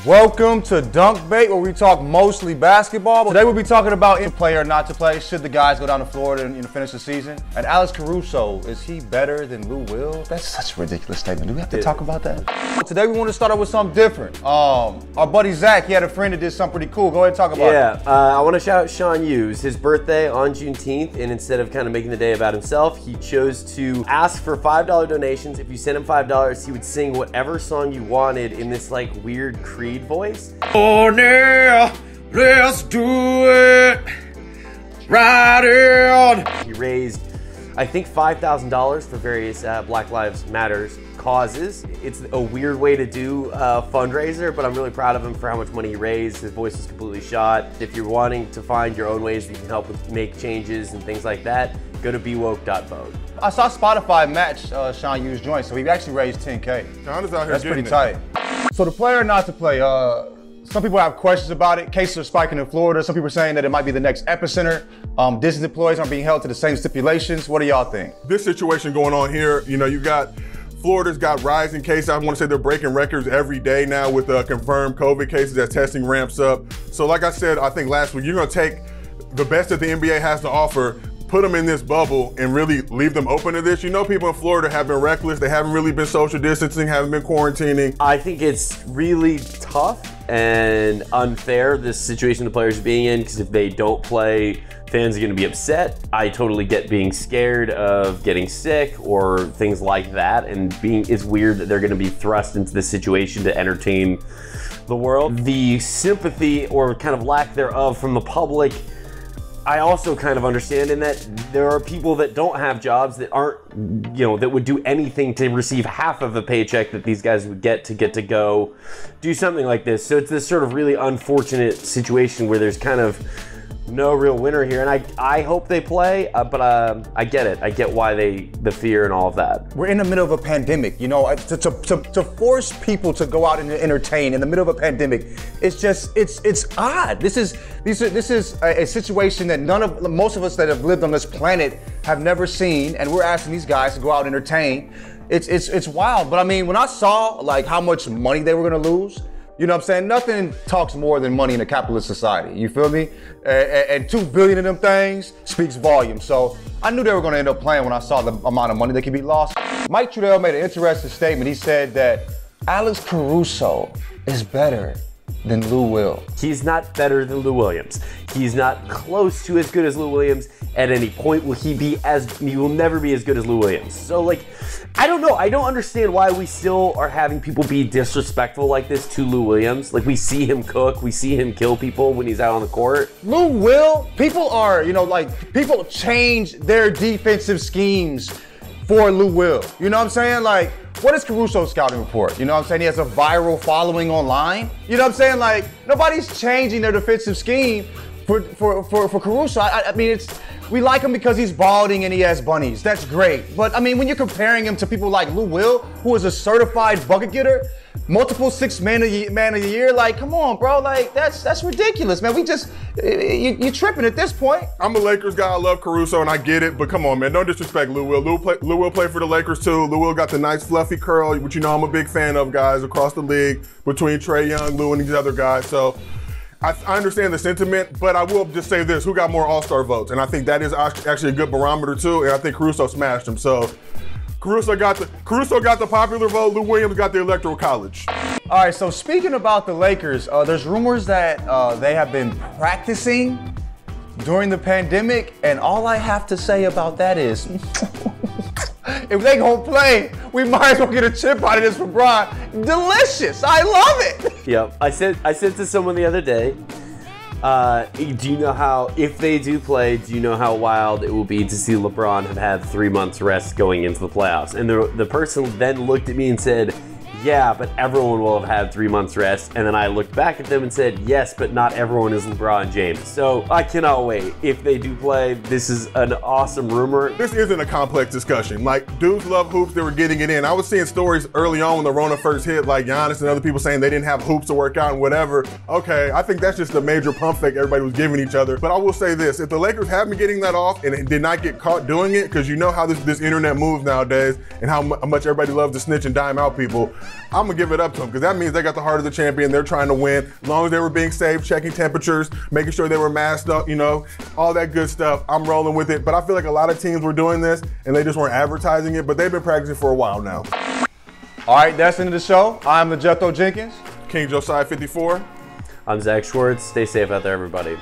Welcome to Dunk Bait, where we talk mostly basketball. Today we'll be talking about to play or not to play. Should the guys go down to Florida and finish the season? And Alex Caruso, is he better than Lou Will? That's such a ridiculous statement. Do we have to talk about that? Today we want to start out with something different. Our buddy Zach, he had a friend that did something pretty cool. Go ahead and talk about it. I want to shout out Sean Hughes. His birthday on Juneteenth, and instead of kind of making the day about himself, he chose to ask for $5 donations. If you sent him $5, he would sing whatever song you wanted in this like weird Creed voice. Oh now, let's do it right on. He raised, I think, $5,000 for various Black Lives Matters causes. It's a weird way to do a fundraiser, but I'm really proud of him for how much money he raised. His voice was completely shot. If you're wanting to find your own ways that you can help with make changes and things like that, go to bewoke.vote. I saw Spotify match Sean Hughes' joint, so he actually raised 10K. Sean is out here. That's pretty tight. So to play or not to play, some people have questions about it. Cases are spiking in Florida. Some people are saying that it might be the next epicenter. Disney employees aren't being held to the same stipulations. What do y'all think? This situation going on here, you know, you got Florida's got rising cases. I want to say they're breaking records every day now with confirmed COVID cases as testing ramps up. So like I said, I think last week, you're going to take the best that the NBA has to offer, put them in this bubble and really leave them open to this. You know, people in Florida have been reckless. They haven't really been social distancing, haven't been quarantining. I think it's really tough and unfair, this situation the players are being in, because if they don't play, fans are going to be upset. I totally get being scared of getting sick or things like that, and it's weird that they're going to be thrust into this situation to entertain the world. The sympathy or kind of lack thereof from the public, I also kind of understand in that there are people that don't have jobs that aren't, you know, that would do anything to receive half of the paycheck that these guys would get to go do something like this. So it's this sort of really unfortunate situation where there's kind of no real winner here, and I hope they play, but I get it. I get why the fear and all of that. We're in the middle of a pandemic, you know. To force people to go out and entertain in the middle of a pandemic, it's just it's odd. This is a situation that most of us that have lived on this planet have never seen, and we're asking these guys to go out and entertain. It's wild. But I mean, when I saw like how much money they were gonna lose, you know what I'm saying? Nothing talks more than money in a capitalist society. You feel me? And $2 billion of them things speaks volumes. So I knew they were going to end up playing when I saw the amount of money that could be lost. Mike Trudell made an interesting statement. He said that Alex Caruso is better than Lou Will. He's not better than Lou Williams. He's not close to as good as Lou Williams. At any point will he will never be as good as Lou Williams. So like, I don't know. I don't understand why we still are having people be disrespectful like this to Lou Williams. Like, we see him cook, we see him kill people when he's out on the court. Lou Will, people are, you know, like, people change their defensive schemes for Lou Will. You know what I'm saying? Like, what is Caruso's scouting report? You know what I'm saying? He has a viral following online. You know what I'm saying? Like, nobody's changing their defensive scheme for Caruso. I mean, we like him because he's balding and he has bunnies. That's great. But I mean, when you're comparing him to people like Lou Will, who is a certified bucket getter, multiple six man of the year, like, come on, bro. Like, that's ridiculous, man. You tripping at this point. I'm a Lakers guy. I love Caruso and I get it, but come on, man. Don't disrespect Lou Will. Lou Will play for the Lakers too. Lou Will got the nice fluffy curl, which you know I'm a big fan of, guys, across the league between Trae Young, Lou, and these other guys. So I understand the sentiment, but I will just say this: who got more All-Star votes? And I think that is actually a good barometer too. And I think Caruso smashed him. So Caruso got the popular vote. Lou Williams got the Electoral College. All right. So speaking about the Lakers, there's rumors that they have been practicing during the pandemic, and all I have to say about that is, if they gonna play, we might as well get a chip out of this for Bron. Delicious. I love it. Yep. I said to someone the other day, do you know how, if they do play, do you know how wild it will be to see LeBron have had 3 months rest going into the playoffs? And the person then looked at me and said, yeah, but everyone will have had 3 months rest. And then I looked back at them and said, yes, but not everyone is LeBron James. So I cannot wait. If they do play, this is an awesome rumor. This isn't a complex discussion. Like, dudes love hoops, they were getting it in. I was seeing stories early on when the Rona first hit, like Giannis and other people saying they didn't have hoops to work out and whatever. Okay, I think that's just a major pump fake everybody was giving each other. But I will say this, if the Lakers have been getting that off and did not get caught doing it, because you know how this internet moves nowadays and how much everybody loves to snitch and dime out people, I'm gonna give it up to them because that means they got the heart of the champion. They're trying to win. As long as they were being safe, checking temperatures, making sure they were masked up, you know, all that good stuff. I'm rolling with it. But I feel like a lot of teams were doing this and they just weren't advertising it, but they've been practicing for a while now. All right, that's the end of the show. I'm the Jethro Jenkins. King Josiah 54. I'm Zach Schwartz. Stay safe out there, everybody.